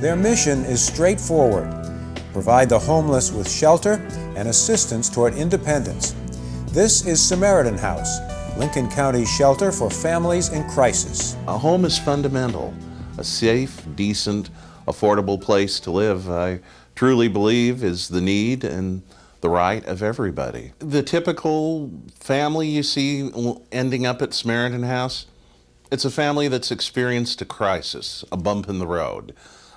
Their mission is straightforward: provide the homeless with shelter and assistance toward independence. This is Samaritan House, Lincoln County's shelter for families in crisis. A home is fundamental. A safe, decent, affordable place to live, I truly believe, is the need and the right of everybody. The typical family you see ending up at Samaritan House, it's a family that's experienced a crisis, a bump in the road.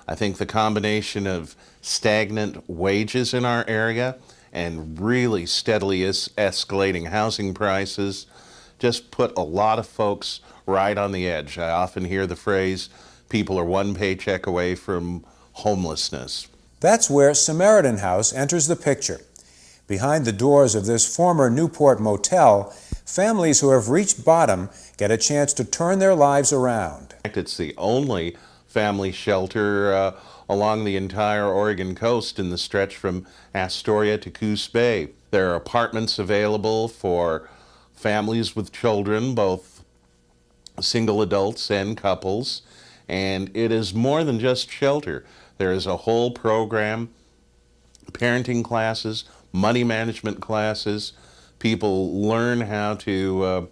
I think the combination of stagnant wages in our area and really steadily escalating housing prices just put a lot of folks right on the edge. I often hear the phrase, people are one paycheck away from homelessness. That's where Samaritan House enters the picture. Behind the doors of this former Newport motel, families who have reached bottom get a chance to turn their lives around. It's the only family shelter along the entire Oregon coast in the stretch from Astoria to Coos Bay. There are apartments available for families with children, both single adults and couples, and it is more than just shelter. There is a whole program, parenting classes, money management classes. People learn how to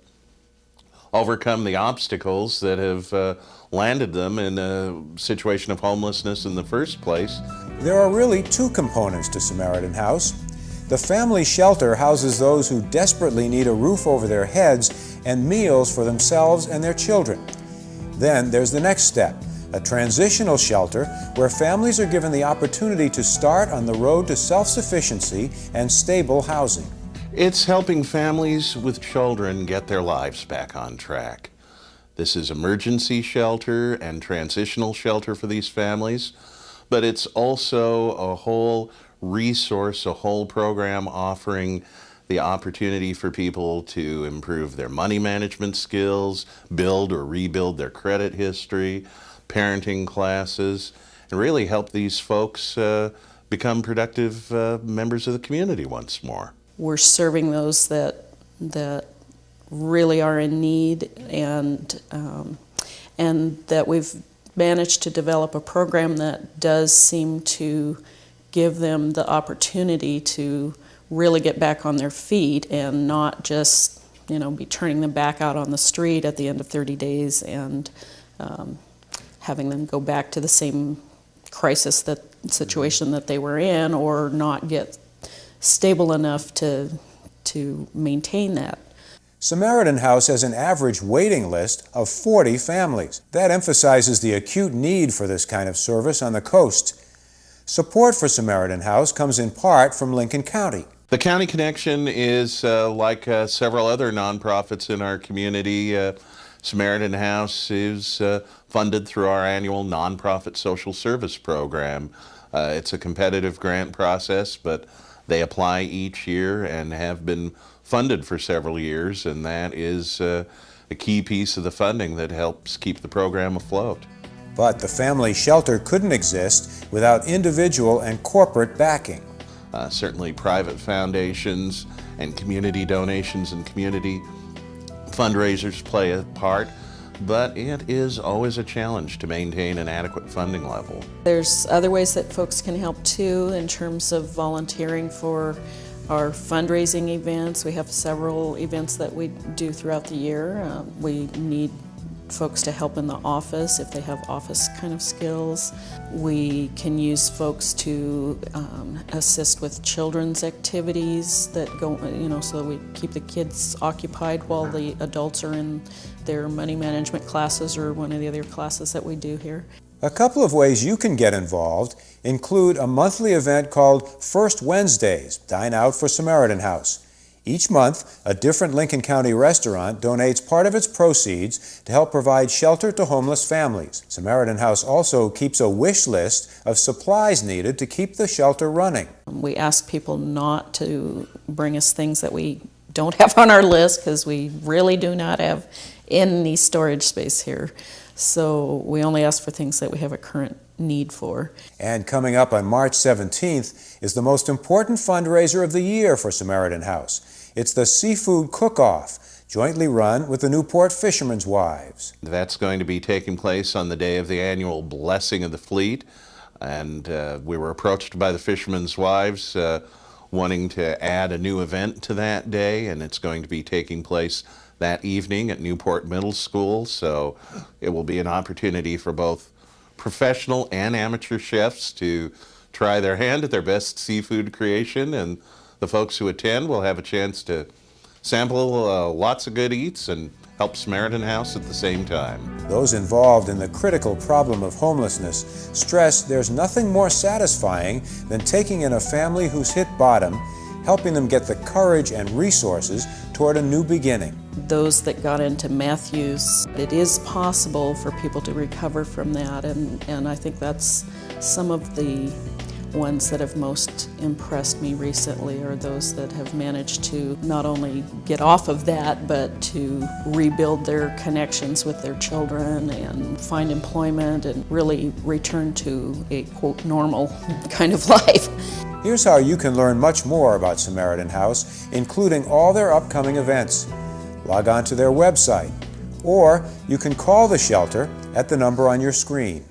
overcome the obstacles that have landed them in a situation of homelessness in the first place. There are really two components to Samaritan House. The family shelter houses those who desperately need a roof over their heads and meals for themselves and their children. Then there's the next step, a transitional shelter where families are given the opportunity to start on the road to self-sufficiency and stable housing. It's helping families with children get their lives back on track. This is emergency shelter and transitional shelter for these families, but it's also a whole resource, a whole program offering the opportunity for people to improve their money management skills, build or rebuild their credit history, parenting classes, and really help these folks become productive members of the community once more. We're serving those that really are in need, and that we've managed to develop a program that does seem to give them the opportunity to really get back on their feet and not just, be turning them back out on the street at the end of 30 days and having them go back to the same crisis situation that they were in, or not get stable enough to maintain that. Samaritan House has an average waiting list of 40 families. That emphasizes the acute need for this kind of service on the coast. Support for Samaritan House comes in part from Lincoln County. The County Connection is like several other nonprofits in our community. Samaritan House is funded through our annual nonprofit social service program. It's a competitive grant process, but they apply each year and have been funded for several years, and that is a key piece of the funding that helps keep the program afloat. But the family shelter couldn't exist without individual and corporate backing. Certainly private foundations and community donations and community fundraisers play a part, but it is always a challenge to maintain an adequate funding level. There's other ways that folks can help too, in terms of volunteering for our fundraising events. We have several events that we do throughout the year. We need folks to help in the office if they have office kind of skills. We can use folks to assist with children's activities that go, so that we keep the kids occupied while the adults are in their money management classes or one of the other classes that we do here. A couple of ways you can get involved include a monthly event called First Wednesdays, Dine Out for Samaritan House. Each month, a different Lincoln County restaurant donates part of its proceeds to help provide shelter to homeless families. Samaritan House also keeps a wish list of supplies needed to keep the shelter running. We ask people not to bring us things that we don't have on our list, because we really do not have any storage space here. So we only ask for things that we have a current need for. And coming up on March 17th is the most important fundraiser of the year for Samaritan House. It's the Seafood Cook-Off, jointly run with the Newport Fishermen's Wives. That's going to be taking place on the day of the annual Blessing of the Fleet. And we were approached by the fishermen's wives wanting to add a new event to that day, and it's going to be taking place that evening at Newport Middle School. So it will be an opportunity for both professional and amateur chefs to try their hand at their best seafood creation, and the folks who attend will have a chance to sample lots of good eats and help Samaritan House at the same time. Those involved in the critical problem of homelessness stress there's nothing more satisfying than taking in a family who's hit bottom, helping them get the courage and resources toward a new beginning. Those that got into meth use, it is possible for people to recover from that, and I think that's some of the ones that have most impressed me recently are those that have managed to not only get off of that, but to rebuild their connections with their children and find employment and really return to a, quote, normal kind of life. Here's how you can learn much more about Samaritan House, including all their upcoming events. Log on to their website, or you can call the shelter at the number on your screen.